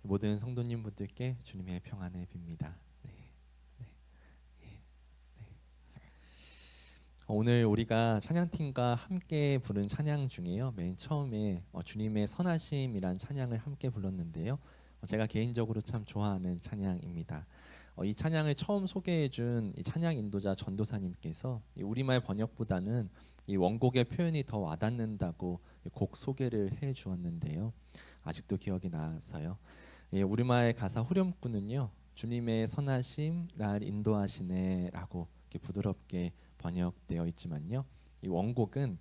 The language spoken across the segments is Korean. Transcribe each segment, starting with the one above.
모든 성도님분들께 주님의 평안을 빕니다. 네, 네, 예, 네. 오늘 우리가 찬양팀과 함께 부른 찬양 중에요. 맨 처음에 주님의 선하심이란 찬양을 함께 불렀는데요. 제가 개인적으로 참 좋아하는 찬양입니다. 이 찬양을 처음 소개해준 이 찬양 인도자 전도사님께서 이 우리말 번역보다는 이 원곡의 표현이 더 와닿는다고 곡 소개를 해 주었는데요. 아직도 기억이 나서요. 예, 우리말 가사 후렴구는요. 주님의 선하심 날 인도하시네라고 이렇게 부드럽게 번역되어 있지만요. 이 원곡은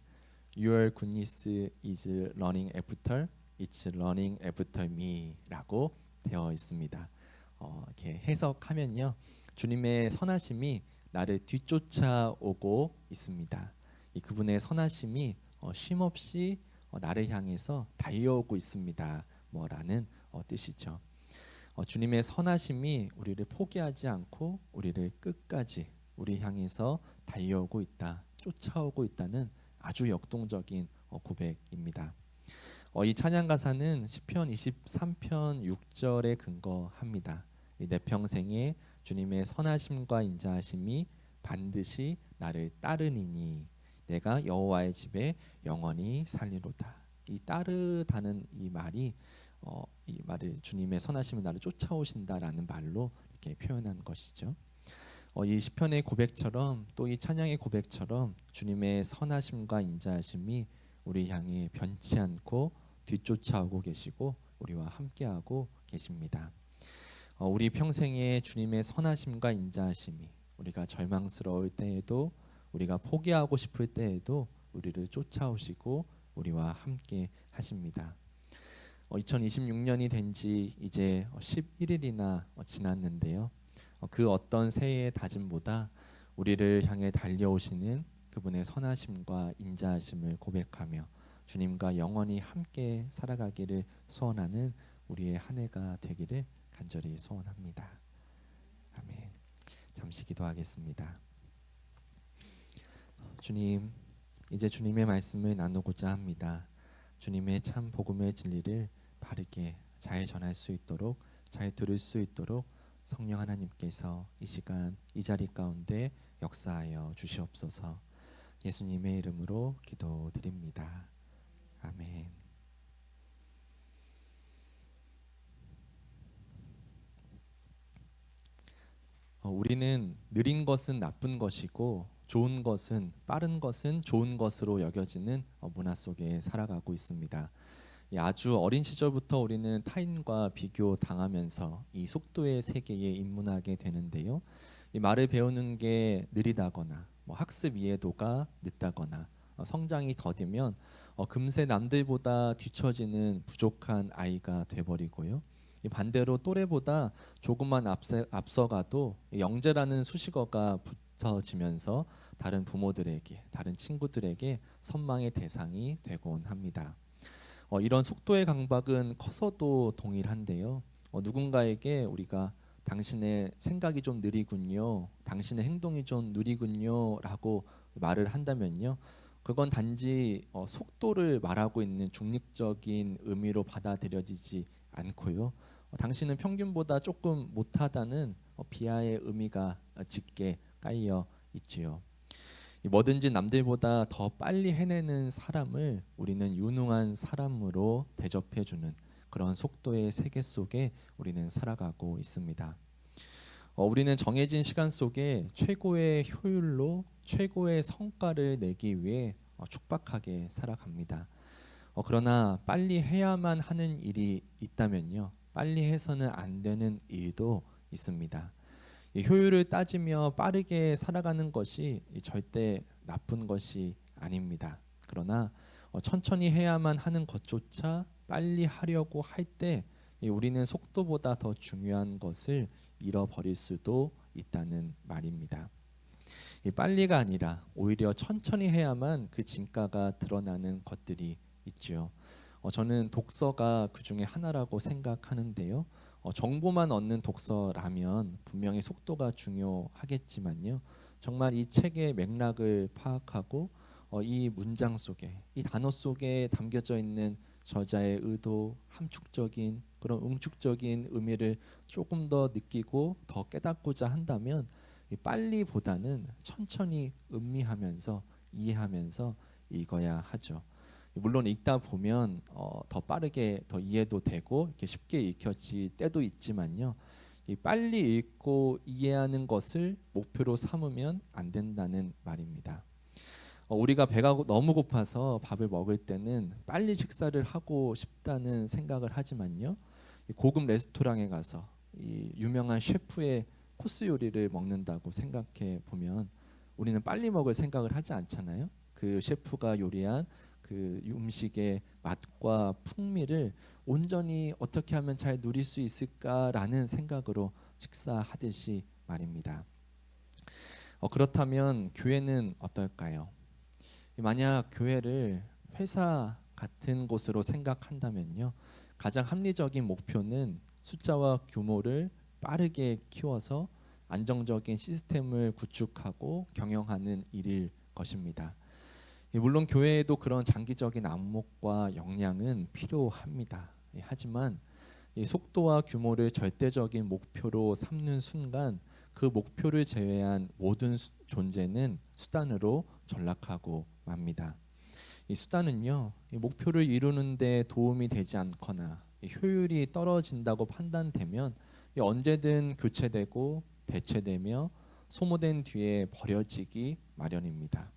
Your goodness is running after, it's running after me라고 되어 있습니다. 이렇게 해석하면요, 주님의 선하심이 나를 뒤쫓아오고 있습니다. 이 그분의 선하심이 쉼없이 나를 향해서 달려오고 있습니다. 뭐라는 뜻이죠. 주님의 선하심이 우리를 포기하지 않고 우리를 끝까지 우리 향해서 달려오고 있다, 쫓아오고 있다는 아주 역동적인 고백입니다. 이 찬양 가사는 시편 23편 6절에 근거합니다. 내 평생에 주님의 선하심과 인자하심이 반드시 나를 따르니니 내가 여호와의 집에 영원히 살리로다. 이 따르다는 이 말이 이 말을 주님의 선하심이 나를 쫓아오신다라는 말로 이렇게 표현한 것이죠. 이 시편의 고백처럼 또 이 찬양의 고백처럼 주님의 선하심과 인자하심이 우리 향해 변치 않고 뒤쫓아오고 계시고 우리와 함께하고 계십니다. 우리 평생에 주님의 선하심과 인자하심이 우리가 절망스러울 때에도 우리가 포기하고 싶을 때에도 우리를 쫓아오시고 우리와 함께 하십니다. 2026년이 된 지 이제 11일이나 지났는데요. 그 어떤 새해의 다짐보다 우리를 향해 달려오시는 그분의 선하심과 인자하심을 고백하며 주님과 영원히 함께 살아가기를 소원하는 우리의 한 해가 되기를 간절히 소원합니다. 아멘. 잠시 기도하겠습니다. 주님, 이제 주님의 말씀을 나누고자 합니다. 주님의 참 복음의 진리를 바르게 잘 전할 수 있도록, 잘 들을 수 있도록 성령 하나님께서 이 시간 이 자리 가운데 역사하여 주시옵소서. 예수님의 이름으로 기도드립니다. 아멘. 우리는 느린 것은 나쁜 것이고 좋은 것은, 빠른 것은 좋은 것으로 여겨지는 문화 속에 살아가고 있습니다. 아주 어린 시절부터 우리는 타인과 비교 당하면서 이 속도의 세계에 입문하게 되는데요. 이 말을 배우는 게 느리다거나 학습 이해도가 늦다거나 성장이 더디면 금세 남들보다 뒤처지는 부족한 아이가 돼버리고요. 이 반대로 또래보다 조금만 앞서가도 영재라는 수식어가 붙어지면서 다른 부모들에게, 다른 친구들에게 선망의 대상이 되곤 합니다. 이런 속도의 강박은 커서도 동일한데요. 누군가에게 우리가 당신의 생각이 좀 느리군요, 당신의 행동이 좀 느리군요라고 말을 한다면요, 그건 단지 속도를 말하고 있는 중립적인 의미로 받아들여지지 않고요. 당신은 평균보다 조금 못하다는 비하의 의미가 짙게 깔려 있지요. 뭐든지 남들보다 더 빨리 해내는 사람을 우리는 유능한 사람으로 대접해주는 그런 속도의 세계 속에 우리는 살아가고 있습니다. 우리는 정해진 시간 속에 최고의 효율로 최고의 성과를 내기 위해 촉박하게 살아갑니다. 그러나 빨리 해야만 하는 일이 있다면요, 빨리 해서는 안 되는 일도 있습니다. 이 효율을 따지며 빠르게 살아가는 것이 절대 나쁜 것이 아닙니다. 그러나 천천히 해야만 하는 것조차 빨리 하려고 할 때 우리는 속도보다 더 중요한 것을 잃어버릴 수도 있다는 말입니다. 이 빨리가 아니라 오히려 천천히 해야만 그 진가가 드러나는 것들이 있죠. 저는 독서가 그 중에 하나라고 생각하는데요. 정보만 얻는 독서라면 분명히 속도가 중요하겠지만요, 정말 이 책의 맥락을 파악하고 이 문장 속에, 이 단어 속에 담겨져 있는 저자의 의도, 함축적인 그런 응축적인 의미를 조금 더 느끼고 더 깨닫고자 한다면 이 빨리보다는 천천히 음미하면서 이해하면서 읽어야 하죠. 물론 읽다 보면 더 빠르게 더 이해도 되고 이렇게 쉽게 읽혀질 때도 있지만요. 이 빨리 읽고 이해하는 것을 목표로 삼으면 안 된다는 말입니다. 우리가 배가 너무 고파서 밥을 먹을 때는 빨리 식사를 하고 싶다는 생각을 하지만요. 이 고급 레스토랑에 가서 이 유명한 셰프의 코스 요리를 먹는다고 생각해 보면 우리는 빨리 먹을 생각을 하지 않잖아요. 그 셰프가 요리한 그 음식의 맛과 풍미를 온전히 어떻게 하면 잘 누릴 수 있을까라는 생각으로 식사하듯이 말입니다. 그렇다면 교회는 어떨까요? 만약 교회를 회사 같은 곳으로 생각한다면요, 가장 합리적인 목표는 숫자와 규모를 빠르게 키워서 안정적인 시스템을 구축하고 경영하는 일일 것입니다. 물론 교회에도 그런 장기적인 안목과 역량은 필요합니다. 하지만 이 속도와 규모를 절대적인 목표로 삼는 순간 그 목표를 제외한 모든 존재는 수단으로 전락하고 맙니다. 이 수단은요, 이 목표를 이루는 데 도움이 되지 않거나 효율이 떨어진다고 판단되면 언제든 교체되고 대체되며 소모된 뒤에 버려지기 마련입니다.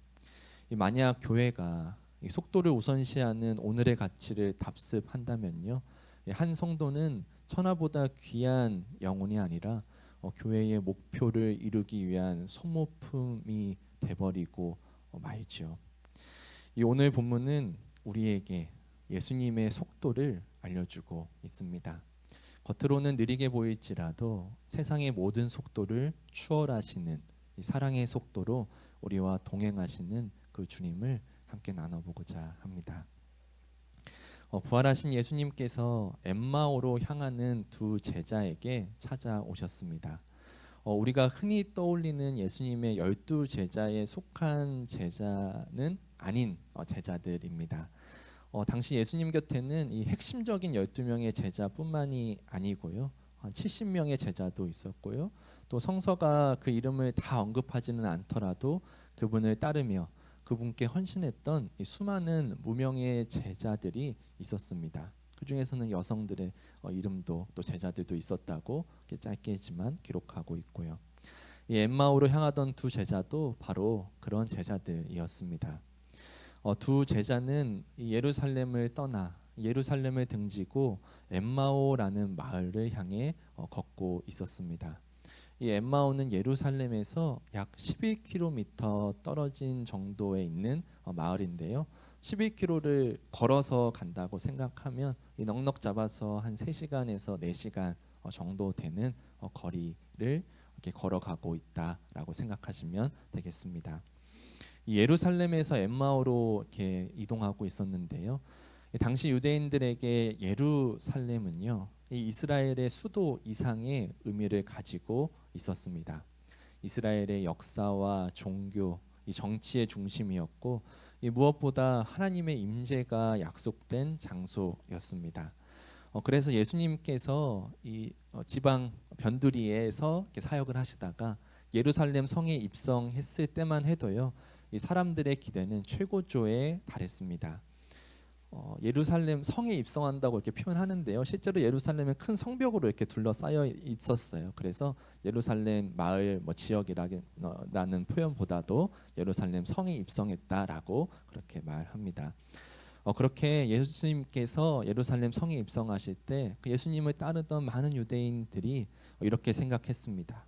만약 교회가 이 속도를 우선시하는 오늘의 가치를 답습한다면요, 한 성도는 천하보다 귀한 영혼이 아니라 교회의 목표를 이루기 위한 소모품이 돼버리고 말죠. 이 오늘 본문은 우리에게 예수님의 속도를 알려주고 있습니다. 겉으로는 느리게 보일지라도 세상의 모든 속도를 추월하시는 이 사랑의 속도로 우리와 동행하시는 그 주님을 함께 나눠보고자 합니다. 부활하신 예수님께서 엠마오로 향하는 두 제자에게 찾아오셨습니다. 우리가 흔히 떠올리는 예수님의 12제자에 속한 제자는 아닌 제자들입니다. 당시 예수님 곁에는 이 핵심적인 12명의 제자뿐만이 아니고요, 한 70명의 제자도 있었고요, 또 성서가 그 이름을 다 언급하지는 않더라도 그분을 따르며 그분께 헌신했던 이 수많은 무명의 제자들이 있었습니다. 그 중에서는 여성들의 이름도 또 제자들도 있었다고 짧게지만 기록하고 있고요. 이 엠마오로 향하던 두 제자도 바로 그런 제자들이었습니다. 두 제자는 예루살렘을 떠나 예루살렘을 등지고 엠마오라는 마을을 향해 걷고 있었습니다. 이 엠마오는 예루살렘에서 약 11km 떨어진 정도에 있는 마을인데요. 11km를 걸어서 간다고 생각하면 이 넉넉 잡아서 한 3시간에서 4시간 정도 되는 거리를 이렇게 걸어가고 있다라고 생각하시면 되겠습니다. 이 예루살렘에서 엠마오로 이렇게 이동하고 있었는데요. 당시 유대인들에게 예루살렘은요, 이 이스라엘의 수도 이상의 의미를 가지고 있었습니다. 이스라엘의 역사와 종교, 이 정치의 중심이었고, 이 무엇보다 하나님의 임재가 약속된 장소였습니다. 그래서 예수님께서 이 지방 변두리에서 이렇게 사역을 하시다가 예루살렘 성에 입성했을 때만 해도요, 이 사람들의 기대는 최고조에 달했습니다. 예루살렘 성에 입성한다고 이렇게 표현하는데요, 실제로 예루살렘은 큰 성벽으로 이렇게 둘러싸여 있었어요. 그래서 예루살렘 마을 지역이라는 표현보다도 예루살렘 성에 입성했다라고 그렇게 말합니다. 그렇게 예수님께서 예루살렘 성에 입성하실 때 예수님을 따르던 많은 유대인들이 이렇게 생각했습니다.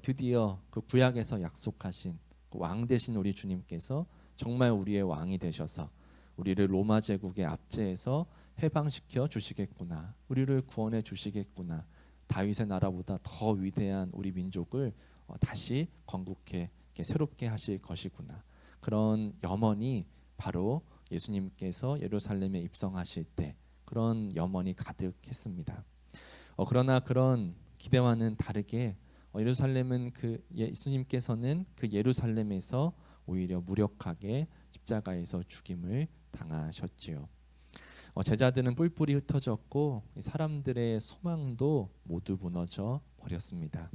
드디어 그 구약에서 약속하신 그 왕 되신 우리 주님께서 정말 우리의 왕이 되셔서 우리를 로마 제국의 압제에서 해방시켜 주시겠구나, 우리를 구원해 주시겠구나, 다윗의 나라보다 더 위대한 우리 민족을 다시 건국해 새롭게 하실 것이구나, 그런 염원이 바로 예수님께서 예루살렘에 입성하실 때 그런 염원이 가득했습니다. 그러나 그런 기대와는 다르게 예루살렘은 예수님께서는 그 예루살렘에서 오히려 무력하게 십자가에서 죽임을 당하셨지요. 제자들은 뿔뿔이 흩어졌고 사람들의 소망도 모두 무너져 버렸습니다.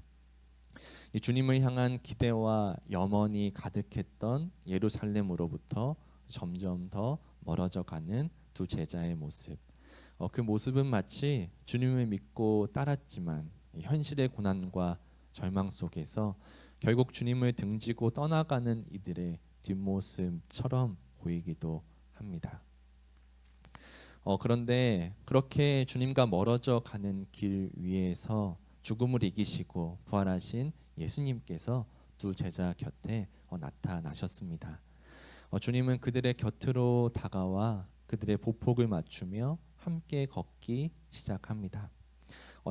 이 주님을 향한 기대와 염원이 가득했던 예루살렘으로부터 점점 더 멀어져 가는 두 제자의 모습. 그 모습은 마치 주님을 믿고 따랐지만 현실의 고난과 절망 속에서 결국 주님을 등지고 떠나가는 이들의 뒷모습처럼 보이기도 합니다. 그런데 그렇게 주님과 멀어져 가는 길 위에서 죽음을 이기시고 부활하신 예수님께서 두 제자 곁에 나타나셨습니다. 주님은 그들의 곁으로 다가와 그들의 보폭을 맞추며 함께 걷기 시작합니다.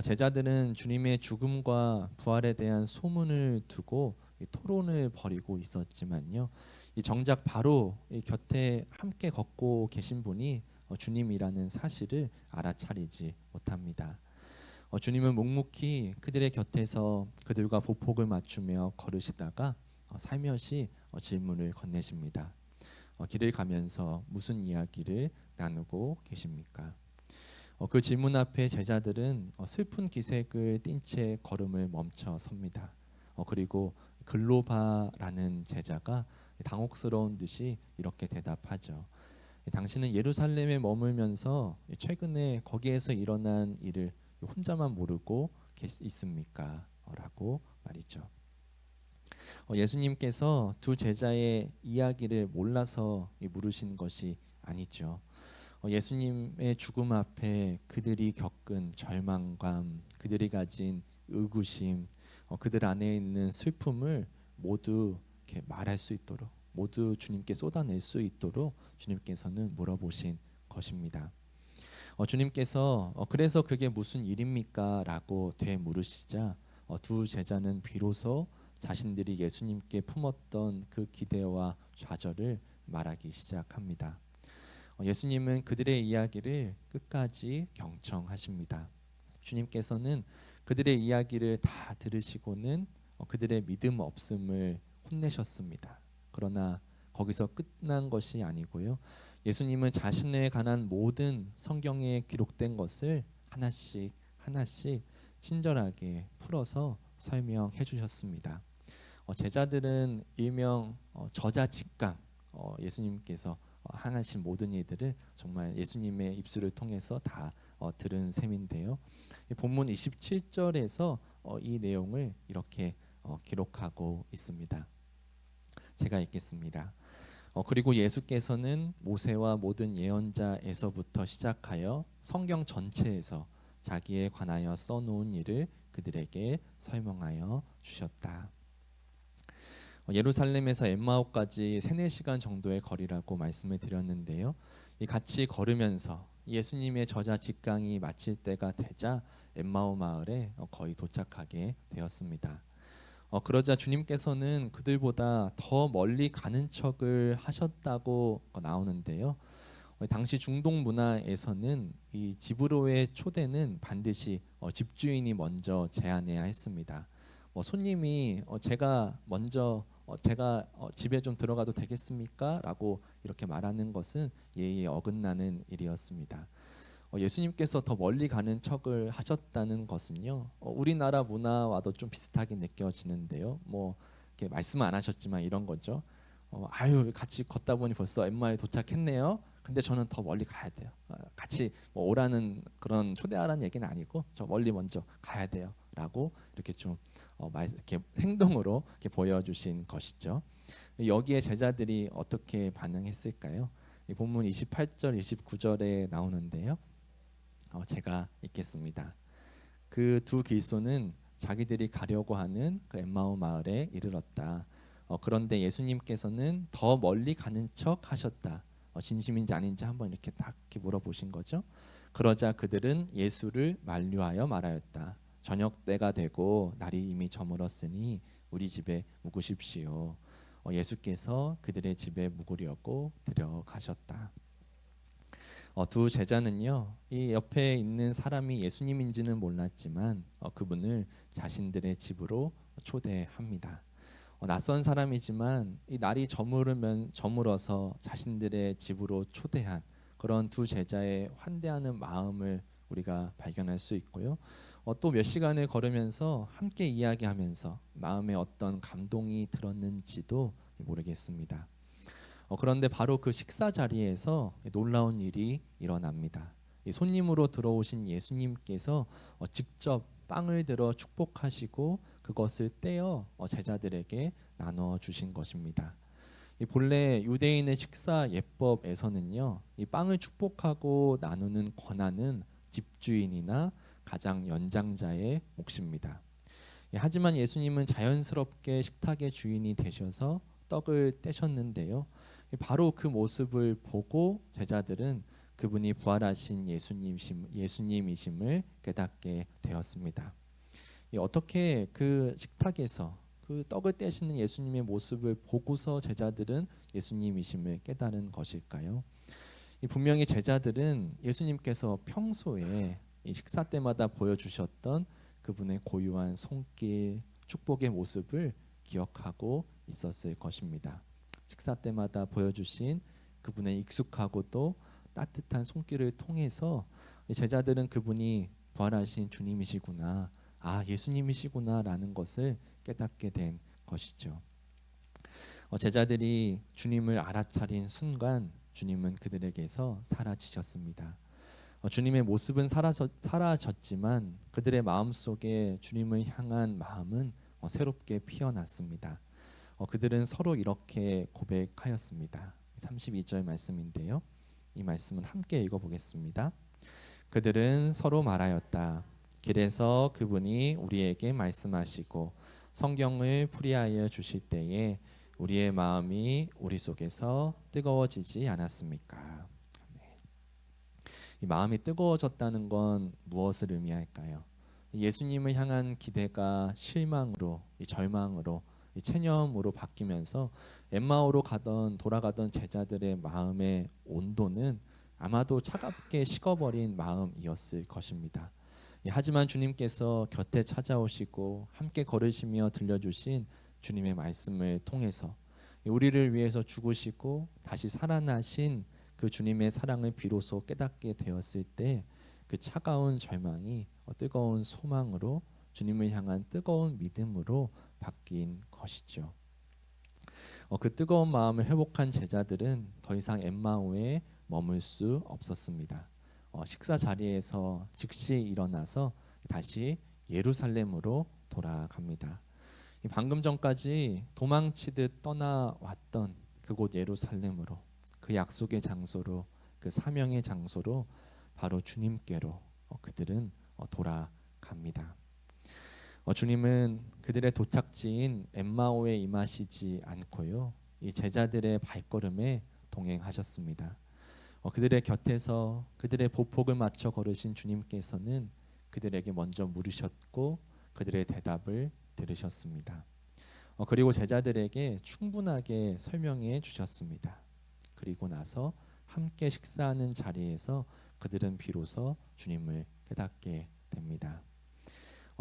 제자들은 주님의 죽음과 부활에 대한 소문을 두고 토론을 벌이고 있었지만요. 이 정작 바로 이 곁에 함께 걷고 계신 분이 주님이라는 사실을 알아차리지 못합니다. 주님은 묵묵히 그들의 곁에서 그들과 보폭을 맞추며 걸으시다가 살며시 질문을 건네십니다. 길을 가면서 무슨 이야기를 나누고 계십니까? 그 질문 앞에 제자들은 슬픈 기색을 띤 채 걸음을 멈춰 섭니다. 그리고 글로바라는 제자가 당혹스러운 듯이 이렇게 대답하죠. 당신은 예루살렘에 머물면서 최근에 거기에서 일어난 일을 혼자만 모르고 있습니까? 라고 말이죠. 예수님께서 두 제자의 이야기를 몰라서 물으신 것이 아니죠. 예수님의 죽음 앞에 그들이 겪은 절망감, 그들이 가진 의구심, 그들 안에 있는 슬픔을 모두 이렇게 말할 수 있도록, 모두 주님께 쏟아낼 수 있도록 주님께서는 물어보신 것입니다. 주님께서 그래서 그게 무슨 일입니까? 라고 되물으시자 두 제자는 비로소 자신들이 예수님께 품었던 그 기대와 좌절을 말하기 시작합니다. 예수님은 그들의 이야기를 끝까지 경청하십니다. 주님께서는 그들의 이야기를 다 들으시고는 그들의 믿음 없음을 혼내셨습니다. 그러나 거기서 끝난 것이 아니고요. 예수님은 자신에 관한 모든 성경에 기록된 것을 하나씩 하나씩 친절하게 풀어서 설명해 주셨습니다. 제자들은 일명 저자직강, 예수님께서 행하신 모든 일들을 정말 예수님의 입술을 통해서 다 들은 셈인데요. 본문 27절에서 이 내용을 이렇게 기록하고 있습니다. 제가 읽겠습니다. 그리고 예수께서는 모세와 모든 예언자에서부터 시작하여 성경 전체에서 자기에 관하여 써놓은 일을 그들에게 설명하여 주셨다. 예루살렘에서 엠마오까지 3-4시간 정도의 거리라고 말씀을 드렸는데요. 이 같이 걸으면서 예수님의 저자 직강이 마칠 때가 되자 엠마오 마을에 거의 도착하게 되었습니다. 그러자 주님께서는 그들보다 더 멀리 가는 척을 하셨다고 나오는데요. 당시 중동 문화에서는 이 집으로의 초대는 반드시 집주인이 먼저 제안해야 했습니다. 손님이 제가 먼저 제가 집에 좀 들어가도 되겠습니까? 라고 이렇게 말하는 것은 예의에 어긋나는 일이었습니다. 예수님께서 더 멀리 가는 척을 하셨다는 것은요, 우리나라 문화와도 좀 비슷하게 느껴지는데요. 뭐 이렇게 말씀 안 하셨지만 이런 거죠. 아유 같이 걷다 보니 벌써 엠마에 도착했네요. 근데 저는 더 멀리 가야 돼요. 같이 뭐 오라는 그런 초대하라는 얘기는 아니고 저 멀리 먼저 가야 돼요.라고 이렇게 좀 이렇게 행동으로 이렇게 보여주신 것이죠. 여기에 제자들이 어떻게 반응했을까요? 이 본문 28절, 29절에 나오는데요. 제가 읽겠습니다. 그 두 길소는 자기들이 가려고 하는 그 엠마오 마을에 이르렀다. 그런데 예수님께서는 더 멀리 가는 척 하셨다. 진심인지 아닌지 한번 이렇게 딱 이렇게 물어보신 거죠. 그러자 그들은 예수를 만류하여 말하였다. 저녁 때가 되고 날이 이미 저물었으니 우리 집에 묵으십시오. 예수께서 그들의 집에 묵으려고 들어가셨다. 두 제자는요, 이 옆에 있는 사람이 예수님인지는 몰랐지만 그분을 자신들의 집으로 초대합니다. 낯선 사람이지만 이 날이 저물어서 자신들의 집으로 초대한 그런 두 제자의 환대하는 마음을 우리가 발견할 수 있고요. 또 몇 시간을 걸으면서 함께 이야기하면서 마음에 어떤 감동이 들었는지도 모르겠습니다. 그런데 바로 그 식사 자리에서 놀라운 일이 일어납니다. 이 손님으로 들어오신 예수님께서 직접 빵을 들어 축복하시고 그것을 떼어 제자들에게 나눠 주신 것입니다. 이 본래 유대인의 식사 예법에서는요, 이 빵을 축복하고 나누는 권한은 집주인이나 가장 연장자의 몫입니다. 하지만 예수님은 자연스럽게 식탁의 주인이 되셔서 떡을 떼셨는데요. 바로 그 모습을 보고 제자들은 그분이 부활하신 예수님이심을 깨닫게 되었습니다. 어떻게 그 식탁에서 그 떡을 떼시는 예수님의 모습을 보고서 제자들은 예수님이심을 깨달은 것일까요? 분명히 제자들은 예수님께서 평소에 이 식사 때마다 보여주셨던 그분의 고유한 손길, 축복의 모습을 기억하고 있었을 것입니다. 식사 때마다 보여주신 그분의 익숙하고 또 따뜻한 손길을 통해서 제자들은 그분이 부활하신 주님이시구나, 예수님이시구나라는 것을 깨닫게 된 것이죠. 제자들이 주님을 알아차린 순간 주님은 그들에게서 사라지셨습니다. 주님의 모습은 사라졌지만 그들의 마음 속에 주님을 향한 마음은 새롭게 피어났습니다. 그들은 서로 이렇게 고백하였습니다. 32절 말씀인데요. 이 말씀은 함께 읽어보겠습니다. 그들은 서로 말하였다. 길에서 그분이 우리에게 말씀하시고 성경을 풀이하여 주실 때에 우리의 마음이 우리 속에서 뜨거워지지 않았습니까? 이 마음이 뜨거워졌다는 건 무엇을 의미할까요? 예수님을 향한 기대가 실망으로, 절망으로, 체념으로 바뀌면서 엠마오로 돌아가던 제자들의 마음의 온도는 아마도 차갑게 식어버린 마음이었을 것입니다. 하지만 주님께서 곁에 찾아오시고 함께 걸으시며 들려주신 주님의 말씀을 통해서 우리를 위해서 죽으시고 다시 살아나신 그 주님의 사랑을 비로소 깨닫게 되었을 때 그 차가운 절망이 뜨거운 소망으로 주님을 향한 뜨거운 믿음으로 바뀐 것이죠. 그 뜨거운 마음을 회복한 제자들은 더 이상 엠마오에 머물 수 없었습니다. 식사 자리에서 즉시 일어나서 다시 예루살렘으로 돌아갑니다. 방금 전까지 도망치듯 떠나왔던 그곳 예루살렘으로, 그 약속의 장소로, 그 사명의 장소로 바로 주님께로 그들은 돌아갑니다. 주님은 그들의 도착지인 엠마오에 임하시지 않고요, 이 제자들의 발걸음에 동행하셨습니다. 그들의 곁에서 그들의 보폭을 맞춰 걸으신 주님께서는 그들에게 먼저 물으셨고 그들의 대답을 들으셨습니다. 그리고 제자들에게 충분하게 설명해 주셨습니다. 그리고 나서 함께 식사하는 자리에서 그들은 비로소 주님을 깨닫게 됩니다.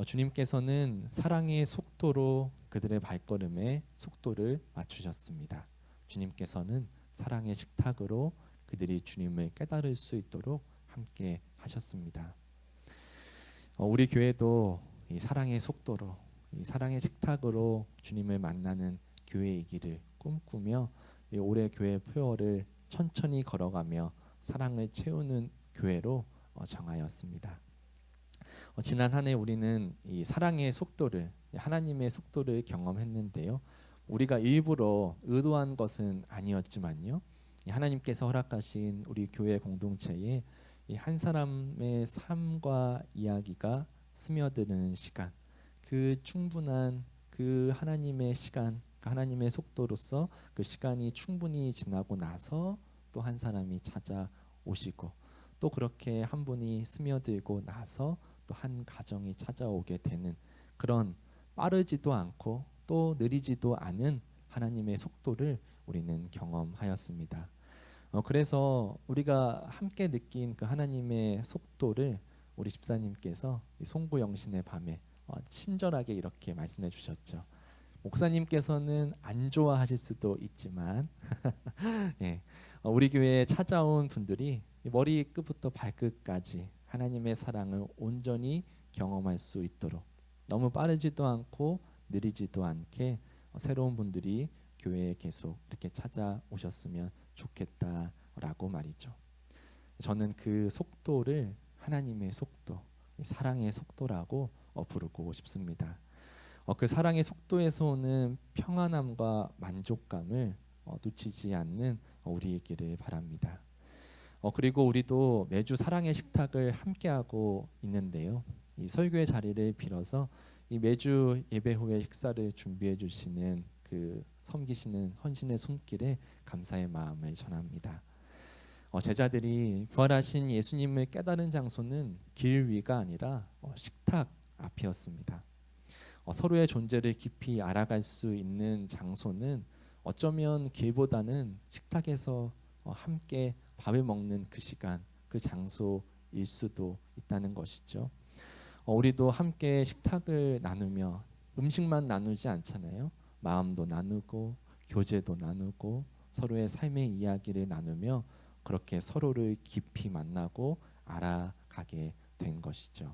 주님께서는 사랑의 속도로 그들의 발걸음에 속도를 맞추셨습니다. 주님께서는 사랑의 식탁으로 그들이 주님을 깨달을 수 있도록 함께 하셨습니다. 우리 교회도 이 사랑의 속도로, 이 사랑의 식탁으로 주님을 만나는 교회이기를 꿈꾸며 올해 교회 표어를 천천히 걸어가며 사랑을 채우는 교회로 정하였습니다. 지난 한 해 우리는 이 사랑의 속도를, 하나님의 속도를 경험했는데요. 우리가 일부러 의도한 것은 아니었지만요, 하나님께서 허락하신 우리 교회 공동체에 이 한 사람의 삶과 이야기가 스며드는 시간, 그 충분한 그 하나님의 시간, 그 하나님의 속도로서 그 시간이 충분히 지나고 나서 또 한 사람이 찾아오시고, 또 그렇게 한 분이 스며들고 나서 또 한 가정이 찾아오게 되는 그런 빠르지도 않고 또 느리지도 않은 하나님의 속도를 우리는 경험하였습니다. 그래서 우리가 함께 느낀 그 하나님의 속도를 우리 집사님께서 송구영신의 밤에 친절하게 이렇게 말씀해 주셨죠. 목사님께서는 안 좋아하실 수도 있지만 예, 우리 교회에 찾아온 분들이 머리끝부터 발끝까지 하나님의 사랑을 온전히 경험할 수 있도록 너무 빠르지도 않고 느리지도 않게 새로운 분들이 교회에 계속 이렇게 찾아오셨으면 좋겠다라고 말이죠. 저는 그 속도를 하나님의 속도, 사랑의 속도라고 부르고 싶습니다. 그 사랑의 속도에서 오는 평안함과 만족감을 놓치지 않는 우리이기를 바랍니다. 그리고 우리도 매주 사랑의 식탁을 함께하고 있는데요. 이 설교의 자리를 빌어서 이 매주 예배 후에 식사를 준비해 주시는 그 섬기시는 헌신의 손길에 감사의 마음을 전합니다. 제자들이 부활하신 예수님을 깨달은 장소는 길 위가 아니라 식탁 앞이었습니다. 서로의 존재를 깊이 알아갈 수 있는 장소는 어쩌면 길보다는 식탁에서 함께 밥을 먹는 그 시간, 그 장소일 수도 있다는 것이죠. 우리도 함께 식탁을 나누며 음식만 나누지 않잖아요. 마음도 나누고 교제도 나누고 서로의 삶의 이야기를 나누며 그렇게 서로를 깊이 만나고 알아가게 된 것이죠.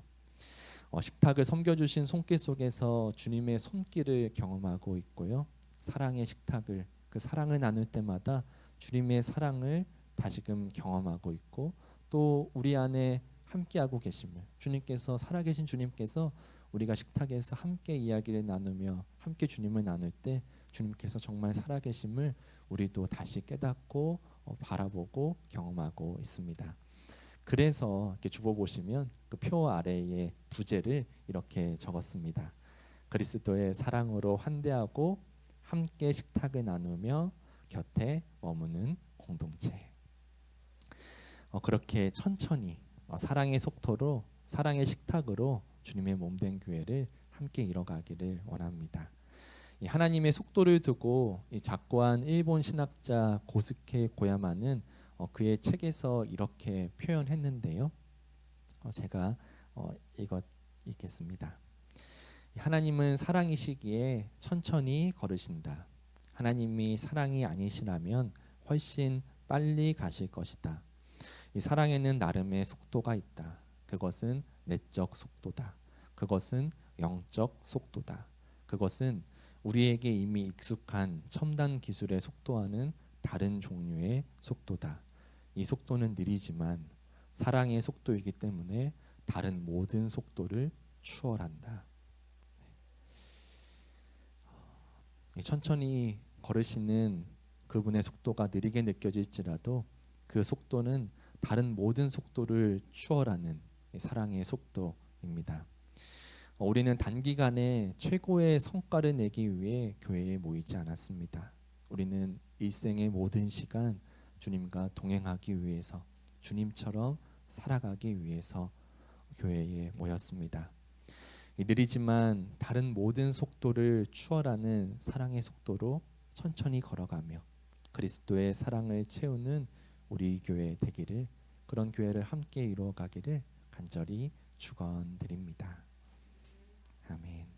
식탁을 섬겨주신 손길 속에서 주님의 손길을 경험하고 있고요. 사랑의 식탁을 그 사랑을 나눌 때마다 주님의 사랑을 다시금 경험하고 있고 또 우리 안에 함께하고 계심을 주님께서 살아계신 주님께서 우리가 식탁에서 함께 이야기를 나누며 함께 주님을 나눌 때 주님께서 정말 살아계심을 우리도 다시 깨닫고 바라보고 경험하고 있습니다. 그래서 이렇게 주보 보시면 그 표 아래에 부제를 이렇게 적었습니다. 그리스도의 사랑으로 환대하고 함께 식탁을 나누며 곁에 머무는 공동체. 그렇게 천천히 사랑의 속도로 사랑의 식탁으로 주님의 몸된 교회를 함께 이뤄가기를 원합니다. 이 하나님의 속도를 두고 이 작고한 일본 신학자 고스케 고야마는 그의 책에서 이렇게 표현했는데요. 제가 이것 읽겠습니다. 하나님은 사랑이시기에 천천히 걸으신다. 하나님이 사랑이 아니시라면 훨씬 빨리 가실 것이다. 이 사랑에는 나름의 속도가 있다. 그것은 내적 속도다. 그것은 영적 속도다. 그것은 우리에게 이미 익숙한 첨단 기술의 속도와는 다른 종류의 속도다. 이 속도는 느리지만 사랑의 속도이기 때문에 다른 모든 속도를 추월한다. 천천히 걸으시는 그분의 속도가 느리게 느껴질지라도 그 속도는 다른 모든 속도를 추월하는 사랑의 속도입니다. 우리는 단기간에 최고의 성과를 내기 위해 교회에 모이지 않았습니다. 우리는 일생의 모든 시간 주님과 동행하기 위해서 주님처럼 살아가기 위해서 교회에 모였습니다. 느리지만 다른 모든 속도를 추월하는 사랑의 속도로 천천히 걸어가며 그리스도의 사랑을 채우는 우리 교회 되기를 그런 교회를 함께 이루어가기를 간절히 축원드립니다. 아멘.